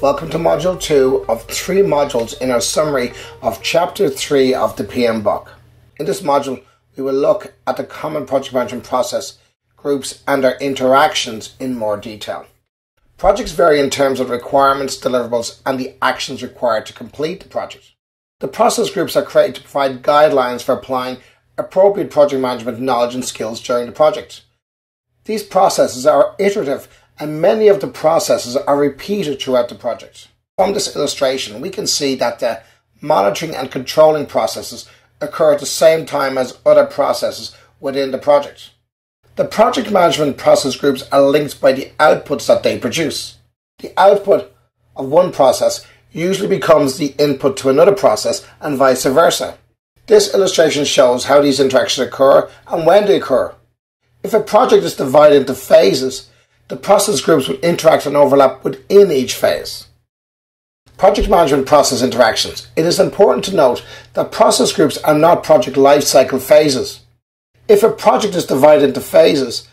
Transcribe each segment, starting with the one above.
Welcome to Module 2 of 3 modules in our summary of Chapter 3 of the PM book. In this module, we will look at the common project management process, groups and their interactions in more detail. Projects vary in terms of requirements, deliverables and the actions required to complete the project. The process groups are created to provide guidelines for applying appropriate project management knowledge and skills during the project. These processes are iterative and many of the processes are repeated throughout the project. From this illustration, we can see that the monitoring and controlling processes occur at the same time as other processes within the project. The project management process groups are linked by the outputs that they produce. The output of one process usually becomes the input to another process and vice versa. This illustration shows how these interactions occur and when they occur. If a project is divided into phases, the process groups will interact and overlap within each phase. Project management process interactions. It is important to note that process groups are not project lifecycle phases. If a project is divided into phases,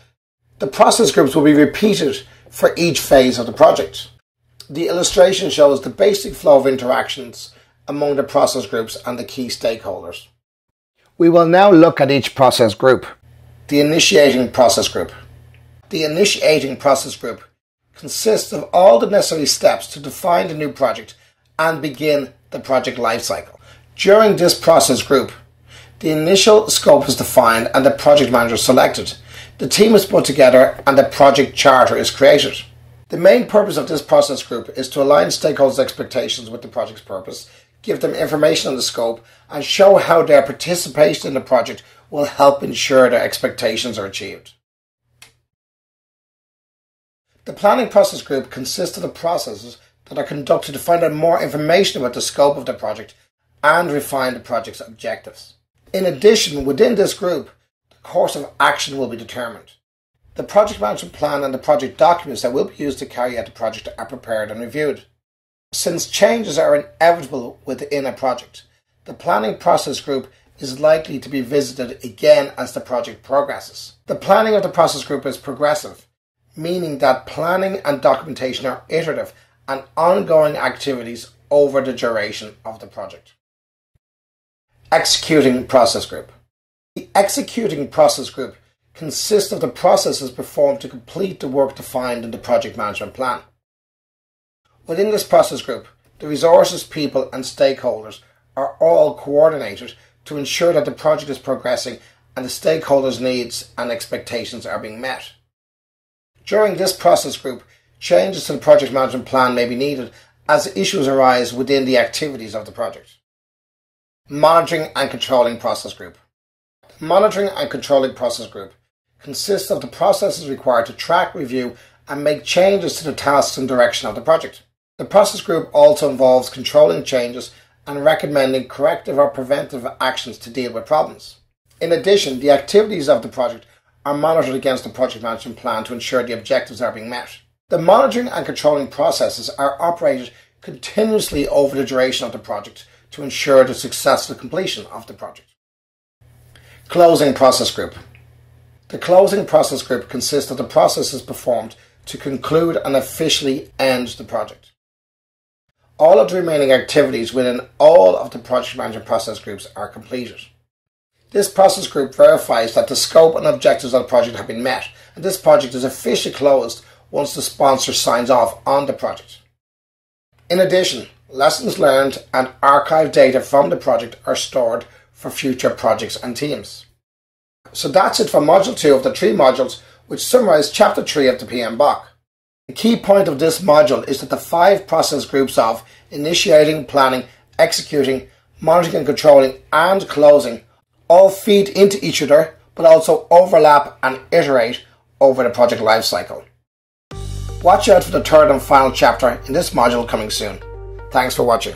the process groups will be repeated for each phase of the project. The illustration shows the basic flow of interactions among the process groups and the key stakeholders. We will now look at each process group. The initiating process group. The initiating process group consists of all the necessary steps to define the new project and begin the project lifecycle. During this process group, the initial scope is defined and the project manager is selected. The team is put together and the project charter is created. The main purpose of this process group is to align stakeholders' expectations with the project's purpose, give them information on the scope, and show how their participation in the project will help ensure their expectations are achieved. The planning process group consists of the processes that are conducted to find out more information about the scope of the project and refine the project's objectives. In addition, within this group, the course of action will be determined. The project management plan and the project documents that will be used to carry out the project are prepared and reviewed. Since changes are inevitable within a project, the planning process group is likely to be visited again as the project progresses. The planning of the process group is progressive, meaning that planning and documentation are iterative and ongoing activities over the duration of the project. Executing process group. The executing process group consists of the processes performed to complete the work defined in the project management plan. Within this process group, the resources, people and stakeholders are all coordinated to ensure that the project is progressing and the stakeholders' needs and expectations are being met. During this process group, changes to the project management plan may be needed as issues arise within the activities of the project. Monitoring and controlling process group. The monitoring and controlling process group consists of the processes required to track, review and make changes to the tasks and direction of the project. The process group also involves controlling changes and recommending corrective or preventive actions to deal with problems. In addition, the activities of the project are monitored against the project management plan to ensure the objectives are being met. The monitoring and controlling processes are operated continuously over the duration of the project to ensure the successful completion of the project. Closing process group. The closing process group consists of the processes performed to conclude and officially end the project. All of the remaining activities within all of the project management process groups are completed. This process group verifies that the scope and objectives of the project have been met, and this project is officially closed once the sponsor signs off on the project. In addition, lessons learned and archived data from the project are stored for future projects and teams. So that's it for Module 2 of the 3 modules which summarise Chapter 3 of the PM book. The key point of this module is that the 5 process groups of initiating, planning, executing, monitoring and controlling and closing all feed into each other but also overlap and iterate over the project lifecycle. Watch out for the third and final chapter in this module coming soon. Thanks for watching.